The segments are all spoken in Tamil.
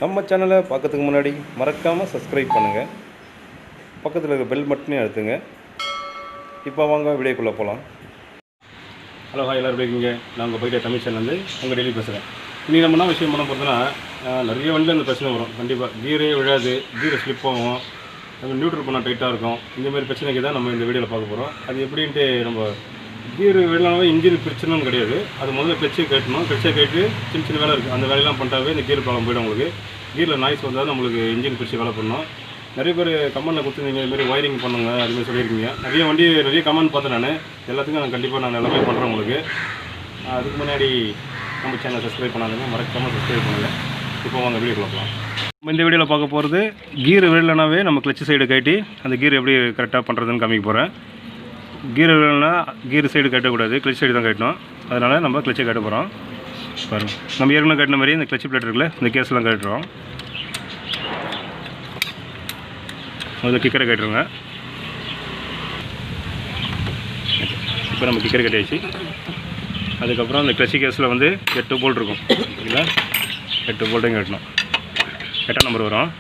நம்ம சேனலை பார்க்கறதுக்கு முன்னாடி மறக்காமல் சப்ஸ்கிரைப் பண்ணுங்கள். பக்கத்தில் இருக்க பெல் பட்டனையும் அழுத்துங்க. இப்போ வாங்க வீடியோக்குள்ளே போகலாம். ஹலோ ஹாய், எல்லோரும் எப்படி இருக்கீங்க? நான் உங்கள் போய்ட்டு தமிழ் சேனல்லேருந்து உங்கள் டெய்லி பேசுகிறேன். இன்றைக்கி நம்ம என்ன விஷயம் பண்ண போகிறதுனா, நிறைய வண்டியில் அந்த பிரச்சனை வரும். கண்டிப்பாக கீரே விழாது, கீரை ஸ்லிப் ஆகும், நம்ம நியூட்ரல் பண்ணால் டைட்டாக இருக்கும். இந்தமாதிரி பிரச்சனைக்கு தான் நம்ம இந்த வீடியோவில் பார்க்க போகிறோம். அது எப்படின்ட்டு நம்ம கீர் விழாவே இன்ஜின் பிரச்சனைன்னு கிடையாது. அது முதல்ல கிளச்சை கட்டணும். கிளச்சை கட்டி சின்ன சின்ன வேலை இருக்குது, அந்த வேலையெல்லாம் பண்ணிட்டாவே இந்த கீர் ப்ராப்ளம் போய்டும். உங்களுக்கு கீரில் நாய்ஸ் வந்தால் நம்மளுக்கு இன்ஜின் பிடிச்சி வேலை பண்ணணும். நிறைய பேர் கமெண்டில் கொடுத்துருந்தீங்க, இதுமாதிரி ஒயரிங் பண்ணுங்க அதுமாதிரி சொல்லியிருக்கீங்க. நிறைய கமெண்ட் பார்த்தேன். நான் எல்லாத்துக்கும் கண்டிப்பாக நான் எல்லாமே பண்ணுறேன் உங்களுக்கு. அதுக்கு முன்னாடி நம்ம சேனல் சப்ஸ்கிரைப் பண்ணாதுங்க, மறக்காமல் சப்ஸ்கிரைப் பண்ணுங்கள். இப்போ வாங்க வீடியோ பார்க்கலாம். நம்ம இந்த வீடியோவில் பார்க்க போகிறது கீர் விழலைனாவே நம்ம கிளச்சு சைடு கட்டி அந்த கீர் எப்படி கரெக்டாக பண்ணுறதுன்னு காமிக்க போகிறேன். கீர் விழலைனா கீர் சைடு கட்டக்கூடாது, கிளச் சைடு தான் கட்டணும். அதனால் நம்ம கிளச்சை கட்ட போகிறோம். பாருங்கள், நம்ம ஏற்கனவே கட்டின மாதிரி இந்த கிளச் பிளேட் இருக்குல்ல, இந்த கேஸ்லாம் கட்டுறோம். முதல்ல கிக்கரை கட்டுருங்க. இப்போ நம்ம கிக்கரை கட்டியாச்சு. அதுக்கப்புறம் அந்த கிளச்சி கேஸில் 8 போல்ட் இருக்கும் சரிங்களா? 8 போல்ட்டையும் கட்டணும். 8ஆம் நம்பர் வரும்.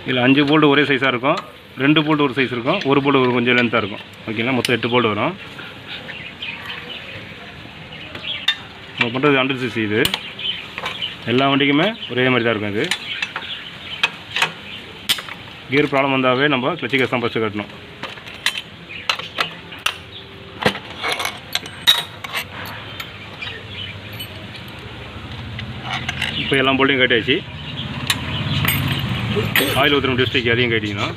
இதில் 5 போல்டு ஒரே சைஸாக இருக்கும், 2 போல்டு ஒரு சைஸ் இருக்கும், 1 போல்டு ஒரு கொஞ்சம் லென்த்தாக இருக்கும். ஓகேங்களா? மொத்தம் 8 போல்டு வரும். நம்ம பண்ணுறது 100 cc. இது எல்லா வண்டிக்குமே ஒரே மாதிரி தான் இருக்கும். இது கியர் ப்ராப்ளம் வந்தாவே நம்ம கிளச்சி கேஸ் தான் ஃபஸ்ட்டு கட்டணும். இப்போ எல்லா போல்ட்டையும் கட்டியாச்சு. ஆயில் ஊற்றணும் டிஸ்ட்ரிக், அதையும் கட்டிக்கணும்.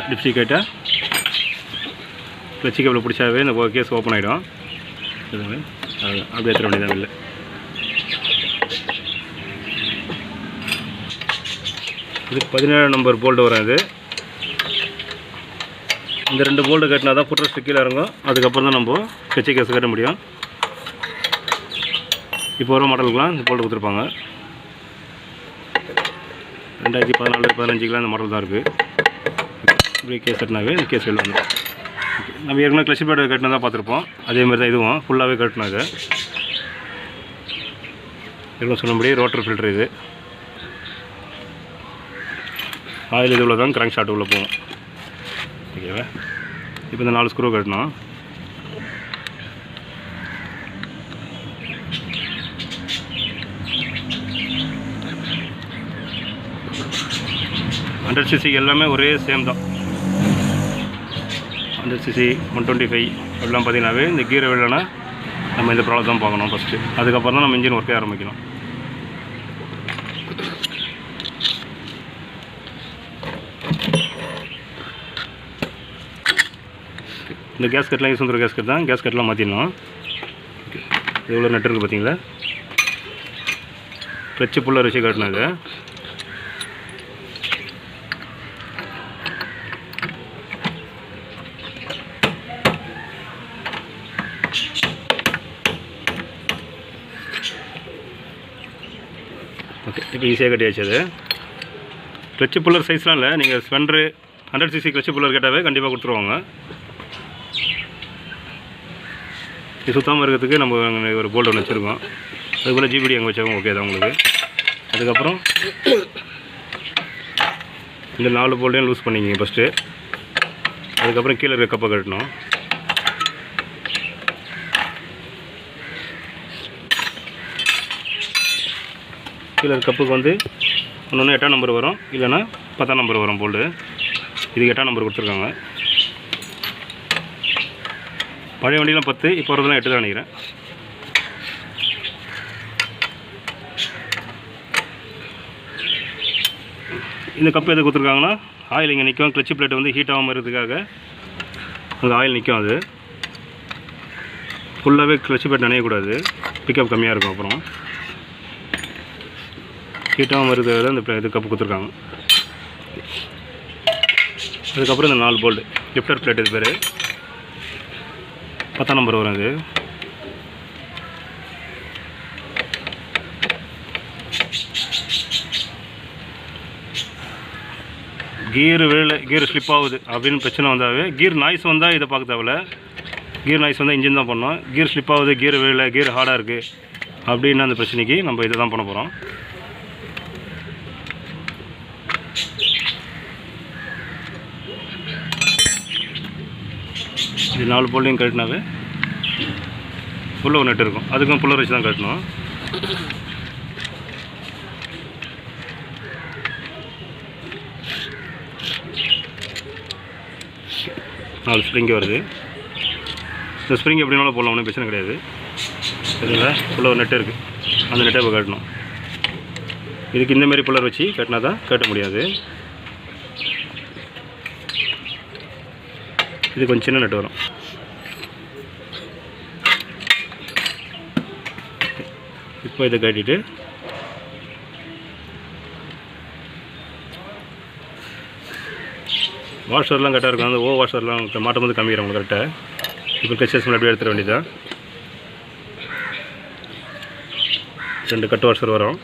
டிப்ஸ்டிக் கட்டால் கிளச்சி கேபிள் பிடிச்சாவே இந்த கேஸ் ஓப்பன் ஆகிடும். அப்படியே ஏற்ற வேண்டியதான் இல்லை. இது 17 நம்பர் போல்டு வரும். இது இந்த 2 போல்டு கட்டினா தான் ஃபுட்ரெஸ்ட் கீழே இறங்கும். அதுக்கப்புறம் தான் நம்ம கிளச்சி கேஸ் கட்ட முடியும். இப்போ வர மாடலுக்குலாம் இந்த போல்டு கொடுத்துருப்பாங்க. 2014, 15 இந்த மாடல் தான் இருக்குது. இப்படி கேஸ் கட்டினாவே இந்த கேஸ் வெளில வந்துடும். நம்ம ஏற்கனவே கிளச்சி பேட் கட்டினா தான் பார்த்துருப்போம். அதேமாதிரி தான் இதுவும் ஃபுல்லாகவே கட்டணும். இது எவ்வளோ சொன்னபடி ரோட்டர் ஃபில்ட்ரு. இது ஆயில் இது உள்ள தான் கிராங்க் ஷாட் உள்ளே போகும். ஓகேவா? இப்போ இந்த 4 ஸ்க்ரூ கட்டணும். ஹண்ட்ரட் சிசி எல்லாமே ஒரே சேம் தான். 100 cc 125 எல்லாம் பார்த்தீங்கன்னாவே இந்த கீரை விழலைன்னா நம்ம இந்த ப்ராப்ளம் தான் பார்க்கணும் ஃபஸ்ட்டு. அதுக்கப்புறம் தான் நம்ம இன்ஜின் ஒர்க்கே ஆரம்பிக்கணும். இந்த கேஸ் கட்லாம் யூஸ் பண்ணுற கேஸ் கட் தான். கேஸ் கட்லாம் மாற்றிடணும். எவ்வளோ நட்டு இருக்குது பார்த்தீங்களா? கிளச்சு புல்லாக வச்சு கட்டணும். இது ஓகே. இப்போ ஈஸியாக கட்டியாச்சு. அது கிளச்சு புல்லர் சைஸ்லாம் இல்லை. நீங்கள் ஸ்பெண்டரு 100 cc கிளச்சு புல்லர் கேட்டாவே கண்டிப்பாக கொடுத்துருவாங்க. இது சுத்தமாக இருக்கிறதுக்கு நம்ம அங்கே ஒரு போல்டு ஒன்று வச்சுருக்கோம். அதுபோல் ஜிபிடி அங்கே வச்சாவும் ஓகே தான் உங்களுக்கு. அதுக்கப்புறம் இந்த 4 போல்டையும் லூஸ் பண்ணிக்கிங்க ஃபஸ்ட்டு. அதுக்கப்புறம் கீழே இருக்க கப்பை கட்டணும். கீழே கப்புக்கு ஒன்று 8ஆம் நம்பர் வரும், இல்லைன்னா 10ஆம் நம்பர் வரும் போல்டு. இதுக்கு 8ஆம் நம்பர் கொடுத்துருக்காங்க. பழைய வண்டியெலாம் 10, இப்போ வரதெல்லாம் 8 தான் நினைக்கிறேன். இந்த கப்பு எது கொடுத்துருக்காங்கன்னா ஆயில் இங்கே நிற்கும். கிளச்சி பிளேட் ஹீட் ஆகாமல் இருக்கிறதுக்காக அங்கே ஆயில் நிற்கும். அது ஃபுல்லாகவே கிளச்சி பிளேட் நனையக்கூடாது, பிக்கப் கம்மியாக இருக்கும். அப்புறம் ஹீட்டாகவும் இருக்கிறது இந்த இது கப்பு கொடுத்துருக்காங்க. அதுக்கப்புறம் இந்த 4 போல்டு லிஃப்டர் பிளேட். இது பேர் 10ஆம் நம்பர் வரும். இது கீர் வேலை கீர் ஸ்லிப் ஆகுது அப்படின்னு பிரச்சனை வந்தாவே, கீர் நாய்ஸ் வந்தால் இதை பார்க்க தேவையில்ல. கீர் நாய்ஸ் வந்தால் இன்ஜின் தான் பண்ணோம். கீர் ஸ்லிப் ஆகுது, கீர் வேலை, கீர் ஹார்டாக இருக்குது அப்படின்னு அந்த பிரச்சனைக்கு நம்ம இதை தான் பண்ண போகிறோம். இது 4 போல்டையும் கட்டினாவே ஃபுல்லாக ஒரு நெட் இருக்கும். அதுக்கும் புல்லர் வச்சு தான் கட்டணும். நாலு ஸ்ப்ரிங்கு வருது. இந்த ஸ்ப்ரிங் எப்படினாலும் போடலாம், ஒன்றும் பிரச்சனை கிடையாது. சரிங்களா? ஃபுல்லாக ஒரு நெட்டு இருக்குது. அந்த நெட்டை இப்போ கட்டணும். இதுக்கு இந்தமாரி புல்லர் வச்சு கட்டினா தான் கட்ட முடியாது. இது கொஞ்சம் சின்ன நெட்டு வரும். இப்போ இதை கட்டிட்டு வாஷர்லாம் கரெக்டாக இருக்கும். அந்த வாஷர்லாம் மாட்டும் போது கம்மிக்கிறோம் உங்களுக்கு கரெக்டாக. இப்போ கச்சேஸ் அப்படியே எடுத்துட வேண்டியதான். 2 கட் வாஷர் வரும்.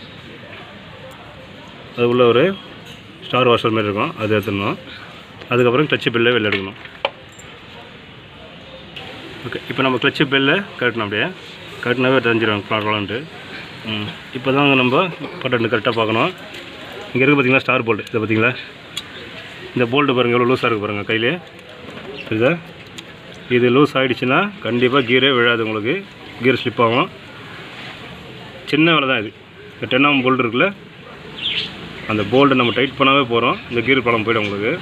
அது உள்ள ஒரு ஸ்டார் வாஷர் மாதிரி இருக்கும், அது எடுத்துடணும். அதுக்கப்புறம் கிளச்சு பெல்லை வெளில எடுக்கணும். ஓகே, இப்போ நம்ம கிளச்சு பெல்லை கட்டணும். அப்படியே கட்டினாவே தெரிஞ்சிடும் ப்ராப்ளம்ட்டு. இப்போ தான் நம்ம பட்டன் கரெக்டாக பார்க்கணும். இங்கே இருக்குது பார்த்தீங்களா ஸ்டார் போல்டு. இதை பார்த்தீங்களா, இந்த போல்டு பாருங்கள் எவ்வளோ லூஸாக இருக்குது பாருங்கள் கையில். சரிதா? இது லூஸ் ஆகிடுச்சுன்னா கண்டிப்பாக கீரே விழாது, உங்களுக்கு கீர் ஸ்லிப் ஆகும். சின்ன வேலை தான் இது. இந்த 10 போல்டு இருக்குல்ல, அந்த போல்டு நம்ம டைட் பண்ணாவே போகிறோம், இந்த கீர் ப்ராப்ளம் போய்டும் உங்களுக்கு.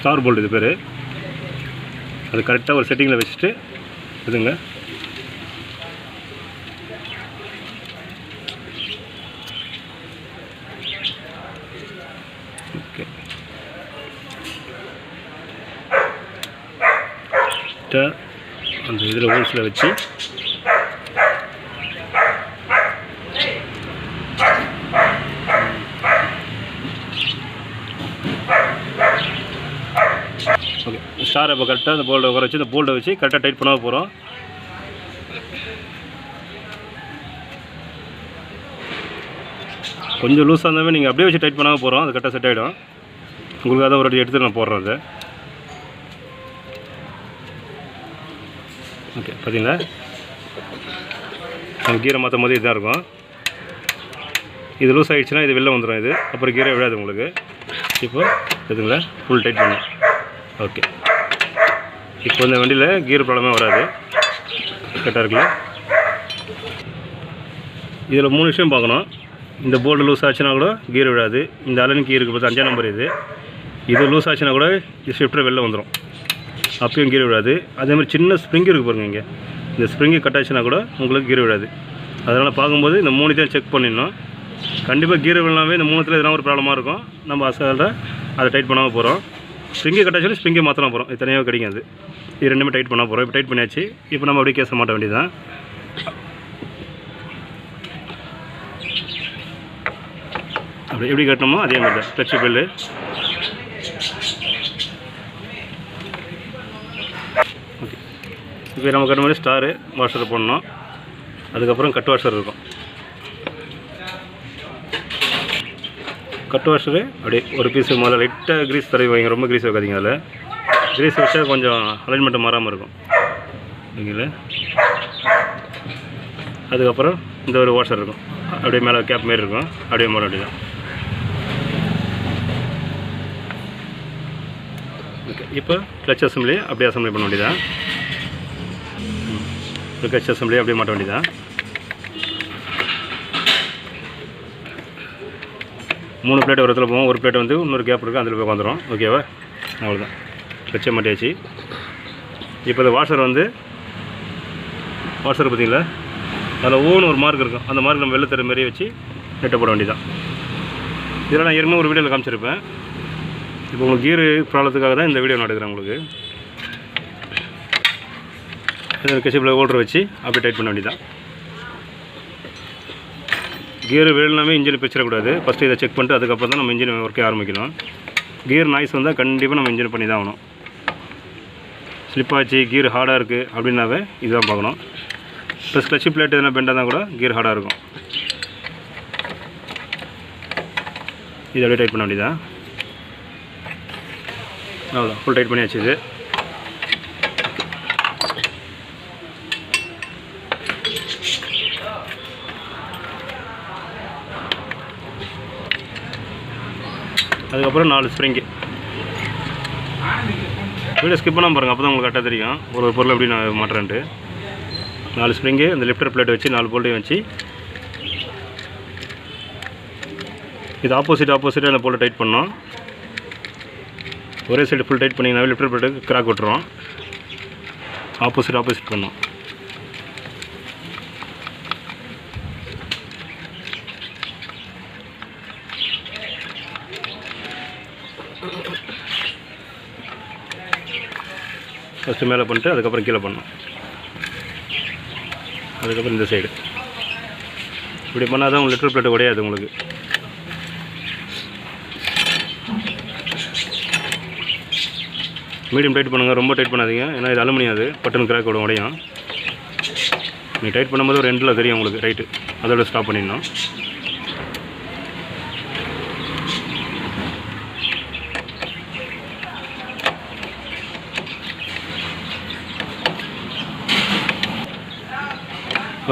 ஸ்டார் போல்டு இது பேர். அது கரெக்டாக ஒரு செட்டிங்கில் வச்சுட்டு இதுங்க. ஓகே, அந்த இதில் ஹோல்ஸில் வச்சு ஓகே, ஸ்டாரை இப்போ கரெக்டாக அந்த போல்டை உட்கார வச்சு இந்த போல்டை வச்சு கரெக்டாக டைட் பண்ண போகிறோம். கொஞ்சம் லூஸாக இருந்தாவே நீங்கள் அப்படியே வச்சு டைட் பண்ணாமல் போகிறோம், அது கரெக்டாக செட் ஆகிடும். உங்களுக்கு அதை ஒரு வாட்டி எடுத்து நான் போடுறேன் அதை. ஓகே, பார்த்தீங்களா? கீரை மாற்றும் போது இதுதான் இருக்கும். இது லூஸ் ஆகிடுச்சுன்னா இது வெளில வந்துடும். இது அப்புறம் கீரை விழாது உங்களுக்கு. இப்போ இதுங்களா ஃபுல் டைட் பண்ணணும். ஓகே, இப்போ இந்த வண்டியில் கீர் ப்ராப்ளமே வராது, கரெக்டாக இருக்குல்ல? இதில் 3 விஷயம் பார்க்கணும். இந்த போல்டு லூஸ் ஆச்சுன்னா கூட கீர் விழாது. இந்த அலன் கீ இருக்குது பார்த்து 5ஆம் நம்பர் இது லூஸ் ஆச்சுன்னா கூட ஷிஃப்டர் வெளில வந்துடும், அப்பயும் கீர் விழாது. அதேமாதிரி சின்ன ஸ்ப்ரிங் இருக்குது பாருங்கள், இங்கே இந்த ஸ்ப்ரிங்கு கட் ஆச்சுன்னா கூட உங்களுக்கு கீர் விழாது. அதனால் பார்க்கும்போது இந்த 3த்தையும் செக் பண்ணிடணும். கண்டிப்பாக கீர் விழாமே இந்த 3த்தில் எதனா ஒரு ப்ராப்ளமாக இருக்கும். நம்ம அசால்ட்டாக அதை டைட் பண்ணாமல் போகிறோம். ஸ்ப்ரிங்கை கட் ஆச்சுன்னா ஸ்ப்ரிங்கை மாற்றலாம் போகிறோம். இது தனியாக கிடைக்காது. இது ரெண்டுமே டைட் பண்ண போகிறோம். இப்போ டைட் பண்ணியாச்சு. இப்போ நம்ம அப்படியே கேஸை மாட்ட வேண்டியதுதான். அப்படி எப்படி கட்டணுமோ அதே மாதிரி தான் கிளட்ச் பெல்லு. ஓகே, இப்போ நம்ம கட்ட மாதிரி ஸ்டாரு வாஷர் போடணும். அதுக்கப்புறம் கட் வாஷர் இருக்கும். கட் வாஷரு அப்படியே ஒரு பீஸு முதல்ல லைட்டாக க்ரீஸ் தடவி வைங்க, ரொம்ப க்ரீஸ் வைக்காதீங்க. அதில் க்ரீஸ் வச்சா கொஞ்சம் அலைன்மெண்ட்டு மாறாமல் இருக்கும் ஓகேங்களா. அதுக்கப்புறம் இந்த ஒரு வாஷர் இருக்கும், அப்படியே மேலே கேப் மாரி இருக்கும், அப்படியே மாற வேண்டியதான். ஓகே, இப்போ கிளட்ச் அசம்பிளி அப்படியே அசம்பிளி பண்ண வேண்டியதான். இப்போ கிளட்ச் அசம்பிளி அப்படியே மாட்ட வேண்டியதான். 3 பிளேட் ஒரு இடத்துல போவோம், ஒரு பிளேட் வந்து இன்னொரு கேப் இருக்குது, அதில் போய் வந்துடும். ஓகேவா? அவ்வளோதான், கிளட்சை மாட்டியாச்சு. இப்போ இந்த வாஷர் வந்து வாஷர் பார்த்தீங்களா, அதில் ஓன்னு ஒரு மார்க் இருக்கும். அந்த மார்க் நம்ம வெளில தர மாரி வச்சு நெட்டை போட வேண்டியதான். இதெல்லாம் நான் ஏற்கனவே ஒரு வீடியோவில் காமிச்சிருப்பேன். இப்போ உங்களுக்கு கீர் ப்ராப்ளத்துக்காக தான் இந்த வீடியோ நான் எடுக்கிறேன் உங்களுக்கு. இதில் கெசிப்பில் ஹோல்டர் வச்சு அப்படியே டைட் பண்ண வேண்டியதான். கியர் வேணுனாமே இன்ஜின் பிச்சிடக்கூடாது. ஃபஸ்ட்டு இதை செக் பண்ணிட்டு அதுக்கப்புறம் தான் நம்ம இன்ஜின் ஒர்க்கே ஆரம்பிக்கணும். கியர் நாய்ஸ் வந்தால் கண்டிப்பாக நம்ம இன்ஜின் பண்ணி தான் ஆகணும். ஸ்லிப் ஆச்சு, கியர் ஹார்டாக இருக்குது அப்படின்னாவே இதுதான் பார்க்கணும். ப்ளஸ் கிளட்ச் பிளேட் எதனா பெண்டாக தான் கூட கியர் ஹார்டாக இருக்கும். இது அப்படியே டைட் பண்ண வேண்டியதான். அவ்வளோதான், ஃபுல் டைட் பண்ணியாச்சு. இது அதுக்கப்புறம் 4 ஸ்ப்ரிங்கு. வீடியோ ஸ்கிப் பண்ணாமல் பாருங்கள், அப்போ தான் உங்களுக்கு கரெக்டாக தெரியும் ஒரு பொருள் எப்படி நான் மாட்டுறேன்ட்டு. 4 ஸ்ப்ரிங்கு, அந்த லிஃப்டர் பிளேட் வச்சு 4 போல்ட்டையும் வச்சு இது ஆப்போசிட்டாக அந்த போல்ட்டை டைட் பண்ணோம். ஒரே சைடு ஃபுல் டைட் பண்ணிங்கனாவே லிஃப்டர் பிளேட்டுக்கு கிராக் விட்டுரும். ஆப்போசிட் பண்ணோம். ஃபஸ்ட்டு மேலே பண்ணிட்டு அதுக்கப்புறம் கீழே பண்ணோம். அதுக்கப்புறம் இந்த சைடு இப்படி பண்ணால் தான் உங்களுக்கு லிட்டர் பிளேட் உடையாது. உங்களுக்கு மீடியம் டைட் பண்ணுங்கள், ரொம்ப டைட் பண்ணாதீங்க. ஏன்னா இது அலுமினியம், அது பட்டன் கிராக் விடும், உடையும். நீங்கள் டைட் பண்ணும்போது ஒரு எண்டில் தெரியும் உங்களுக்கு ரைட்டு, அதோட ஸ்டாப் பண்ணிடணும்.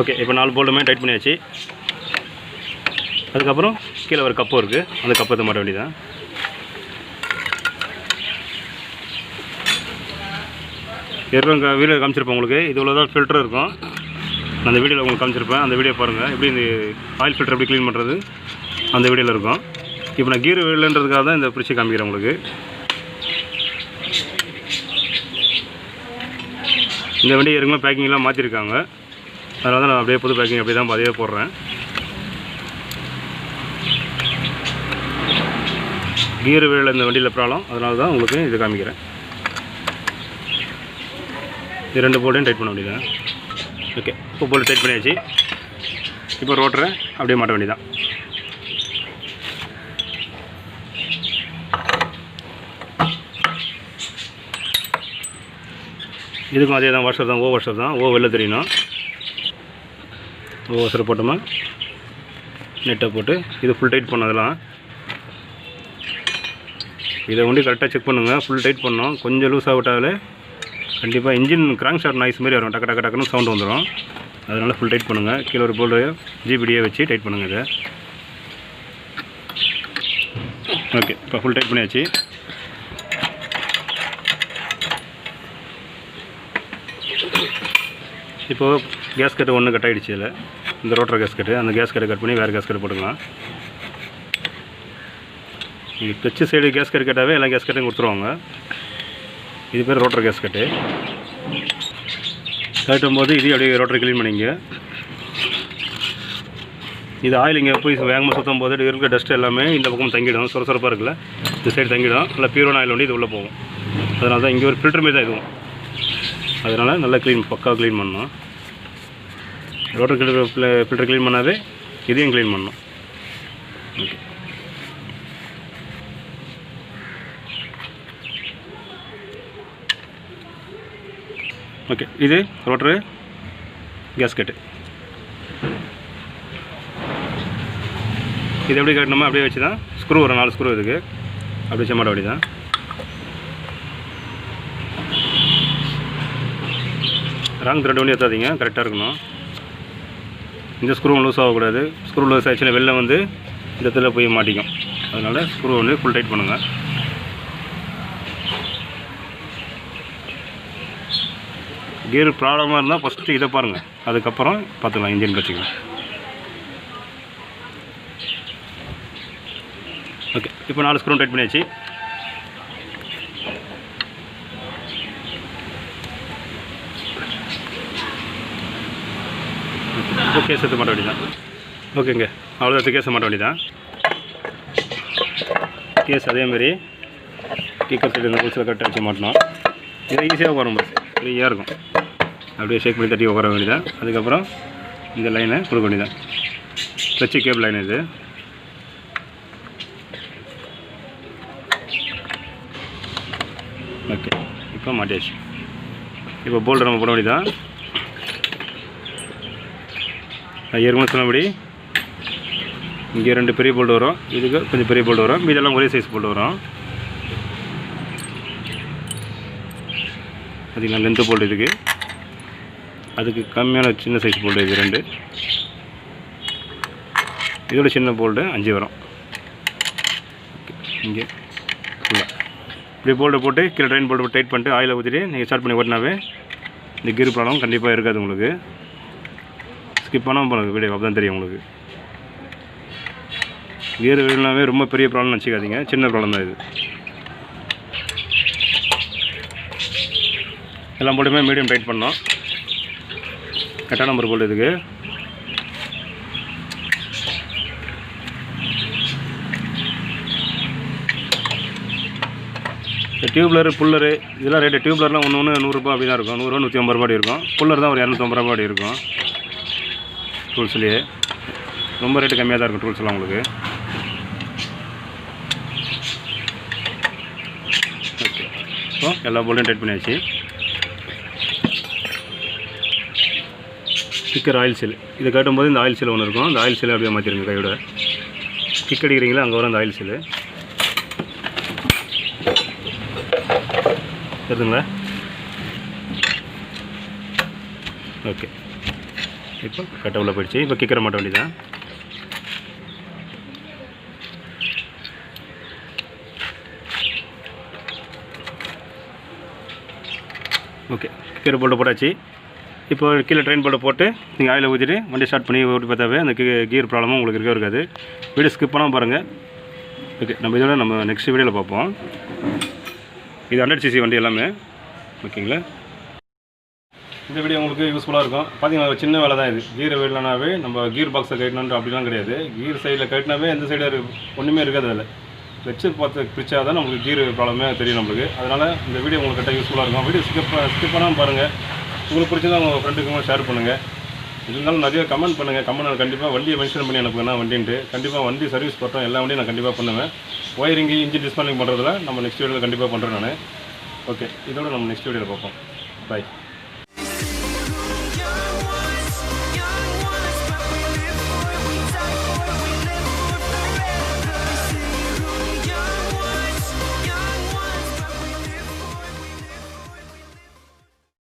ஓகே, இப்போ 4 போல்ட்டுமே டைட் பண்ணியாச்சு. அதுக்கப்புறம் கீழே ஒரு கப்பு இருக்குது, அந்த கப்பை மாட்ட வேண்டியதான். ஏற்கனவே வீடியோ காமிச்சிருப்பேன் உங்களுக்கு. இது இவ்வளோ தான் ஃபில்டர் இருக்கும், அந்த வீடியோவில் உங்களுக்கு காமிச்சிருப்பேன். அந்த வீடியோ பாருங்கள், எப்படி இந்த ஆயில் ஃபில்டர் எப்படி க்ளீன் பண்ணுறது அந்த வீடியோவில் இருக்கும். இப்போ நான் கீர் இல்லைன்றதுக்காக தான் இந்த பிரிச்சு காமிக்கிறேன் உங்களுக்கு. இந்த வண்டி ஏற்கனவே பேக்கிங்லாம் மாற்றிருக்காங்க, அதனால தான் நான் அப்படியே புது பேக்கிங் அப்படியே தான் அதே போடுறேன். கியர் வேலை இந்த வண்டியில் ப்ராப்ளம், அதனால தான் உங்களுக்கு இது காமிக்கிறேன். இது 2 போல்ட்டையும் டைட் பண்ண வேண்டியதான். ஓகே, இப்போ போல்ட் டைட் பண்ணியாச்சு. இப்போ ரோட்டரை அப்படியே மாட்ட வேண்டியதான். இதுக்கும் அதே தான், வாஷர் தான், வாஷர் தான். வெளில தெரியணும். வாஷர் போட்டோமா நெட்டை போட்டு இது ஃபுல் டைட் பண்ணதெல்லாம். இதை வண்டி கரெக்டாக செக் பண்ணுங்கள். ஃபுல் டைட் பண்ணோம், கொஞ்சம் லூஸாக விட்டாலே கண்டிப்பாக இன்ஜின் கிராங்க் ஷாட் நாய்ஸ் மாதிரி வரும், டக்கு டக்குன்னு சவுண்ட் வந்துடும். அதனால் ஃபுல் டைட் பண்ணுங்கள். கீழே ஒரு போல்டு ஜிபிடியை வச்சு டைட் பண்ணுங்கள் இதை. ஓகே, இப்போ ஃபுல் டைட் பண்ணியாச்சு. இப்போது கேஸ்கெட்டு ஒன்று கட் ஆகிடுச்சு. இதில் இந்த ரோட்டர் கேஸ்கெட்டு, அந்த கேஸ்கெட்டை கட் பண்ணி வேறு கேஸ்கெட்டு போட்டுக்கலாம். நீங்கள் டச்சு சைடு கேஸ்கெட் கேட்டாவே எல்லா கேஸ்கெட்டையும் கொடுத்துருவாங்க. இது பேர் ரோட்டர் கேஸ்கெட்டு. கட்டும்போது இதையும் அப்படியே ரோட்டரை க்ளீன் பண்ணிங்க. இது ஆயில் இங்கே போய் வேகமாக சுற்றும் போது இருக்கிற டஸ்ட் எல்லாமே இந்த பக்கம் தங்கிடும். சுரசுரப்பாக இருக்குல்ல, இந்த சைடு தங்கிடும். நல்லா பியூரான ஆயில் வண்டி இது உள்ளே போகும். அதனால தான் இங்கே ஒரு ஃபில்டர் மாதிரி தான் இதுவும். அதனால் நல்லா பக்காவாக க்ளீன் பண்ணணும். ரோட்டர் ஃபில்டர் க்ளீன் பண்ணாவே இதையும் க்ளீன் பண்ணணும். ஓகே, ஓகே, இது ரோட்டரு கேஸ்கெட்டு. இது எப்படி கட்டணுமோ அப்படியே வச்சு தான் ஸ்க்ரூ வரும், 4 ஸ்க்ரூ இதுக்கு அப்படியே வச்ச மாட்ட அப்படி தான். ராங் த்ரெட் வண்டி ஏற்றாதீங்க, கரெக்டாக இருக்கணும். இந்த ஸ்க்ரூவும் லூஸ் ஆகக்கூடாது. ஸ்க்ரூ லூஸ் ஆச்சுன்னா வெளில வந்து இந்த இடத்துல போய் மாட்டிக்கும். அதனால் ஸ்க்ரூ வந்து ஃபுல் டைட் பண்ணுங்கள். கியர் ப்ராப்ளமாக இருந்தால் ஃபஸ்ட்டு இதை பாருங்கள், அதுக்கப்புறம் பார்த்துக்கலாம் இன்ஜின் வச்சுக்கலாம். ஓகே, இப்போ 4 ஸ்க்ரூ டைட் பண்ணியாச்சு. இப்போ கேஸ் எடுத்து மாட்ட வேண்டியதான். ஓகேங்க, அவ்வளோதான், கேஸை மாட்ட வேண்டியதான். கேஸ் அதேமாரி கீக்கர் சைடு இந்த புதுசில் கரெக்டாக வச்சு மாட்டணும். இதை ஈஸியாக வரும், பஸ் ஃப்ரீயாக இருக்கும். அப்படியே ஷேக் பண்ணி தட்டி உட்கார வேண்டியதான். அதுக்கப்புறம் இந்த லைனை கொடுக்க வேண்டியதான். டச்சு கேபிள் லைன் இது. ஓகே, இப்போ மாட்டியாச்சு. இப்போ போல்டு நம்ம போட வேண்டியதான். ஏற்கனவே சொன்னபடி இங்கே 2 பெரிய போல்டு வரும், இதுக்கு கொஞ்சம் பெரிய போல்டு வரும், இதெல்லாம் ஒரே சைஸ் போல்டு வரும். பார்த்திங்கன்னா லென்த்து போல்டு இதுக்கு, அதுக்கு கம்மியான சின்ன சைஸ் போல்டு இது 2, இதோட சின்ன போல்டு 5 வரும். இங்கே ஃபுல்லாக இப்படி போல்டு போட்டு கீழே ட்ரெயின் போல்டு டைட் பண்ணிட்டு ஆயிலை ஊற்றிட்டு நீங்கள் ஸ்டார்ட் பண்ணி ஓட்டினாவே இந்த கீர் ப்ராப்ளம் கண்டிப்பாக இருக்காது உங்களுக்கு. ஸ்கிப் பண்ணாமல் போனது வீடியோ அப்போ தான் தெரியும் உங்களுக்கு. கீர் வீடுனாவே ரொம்ப பெரிய ப்ராப்ளம் நினச்சிக்காதீங்க, சின்ன ப்ராப்ளம் தான் இது. எல்லாம் போல்டுமே மீடியம் டைட் பண்ணோம். கரெக்டான நம்பர் போல்டு இதுக்கு. இந்த டியூப்லர் புல்லரு இதெல்லாம் ரேட்டு, டியூப்லர்லாம் ஒன்று 100 அப்படி தான் இருக்கும், 100 150 ரூபாய் இருக்கும். புல்லர் தான் ஒரு 250 ரூபாய் இருக்கும் டூல்ஸ்லேயே. ரொம்ப ரேட்டு கம்மியாக தான் இருக்கும் டூல்ஸ்லாம் உங்களுக்கு. ஓகே, ஸோ எல்லா போல்டையும் டைட் பண்ணியாச்சு. கிக்கர் ஆயில் சீல் இதை கட்டும்போது இந்த ஆயில் சீல் ஒன்று இருக்கும், அந்த ஆயில் சீலை அப்படியே மாற்றிடுங்க கையோட. கிக் அடிக்கிறீங்களா அங்கே வர அந்த ஆயில் சீல் தெரியுதுங்களா? ஓகே, இப்போ கட்ட உள்ள போயிடுச்சு. இப்போ கிக்கரை மாட்ட வேண்டியதான். ஓகே, கிக்கரை போல்ட்டு போட்டாச்சு. இப்போ கீழே ட்ரெயின் போல்ட்டை போட்டு நீங்கள் ஆயிலை ஊற்றிட்டு வண்டி ஸ்டார்ட் பண்ணி ஓட்டி பார்த்தாவே அந்த கீர் ப்ராப்ளமும் உங்களுக்கு இருக்காது. வீடியோ ஸ்கிப் பண்ணாமல் பாருங்கள். ஓகே, நம்ம இதோட நம்ம நெக்ஸ்ட் வீடியோவில் பார்ப்போம். இது 100cc வண்டி எல்லாமே. ஓகேங்களா? இந்த வீடியோ உங்களுக்கு யூஸ்ஃபுல்லாக இருக்கும். பார்த்தீங்கன்னா சின்ன வேலை தான் இது. கீர் வேலைனாவே நம்ம கீர் பாக்ஸை கட்டணுன்ற அப்படிலாம் கிடையாது. கீர் சைடில் கட்டினாவே எந்த சைடு ஒன்றுமே இருக்காது. அதில் வச்சு பார்த்து பிரிச்சா தான் நம்மளுக்கு கீர் ப்ராப்ளமே தெரியும் நம்மளுக்கு. அதனால் இந்த வீடியோ உங்களுக்கு கரெக்டாக யூஸ்ஃபுல்லாக இருக்கும். வீடியோ ஸ்கிப் பண்ணாமல் பாருங்கள். உங்களுக்கு பிடிச்சதான் உங்கள் ஃப்ரெண்டுக்கும் ஷேர் பண்ணுங்கள். இருந்தாலும் நிறைய கமெண்ட் பண்ணுங்கள். கமெண்ட் கண்டிப்பாக வண்டியை மென்ஷன் பண்ணி எனக்கு வேணா வண்டின்ட்டு. கண்டிப்பாக வண்டி சர்வீஸ் பண்ணுறோம், எல்லா வண்டியும் நான் கண்டிப்பாக பண்ணுவேன். ஒயரிங்கு இன்ஜின் டிஸ்மேண்டிங் பண்ணுறதுல நம்ம நெக்ஸ்ட் வீடியோவில் கண்டிப்பாக பண்ணுறேன் நான். ஓகே, இதோட நம்ம நெக்ஸ்ட் வீடியோவில் பார்ப்போம். பாய்.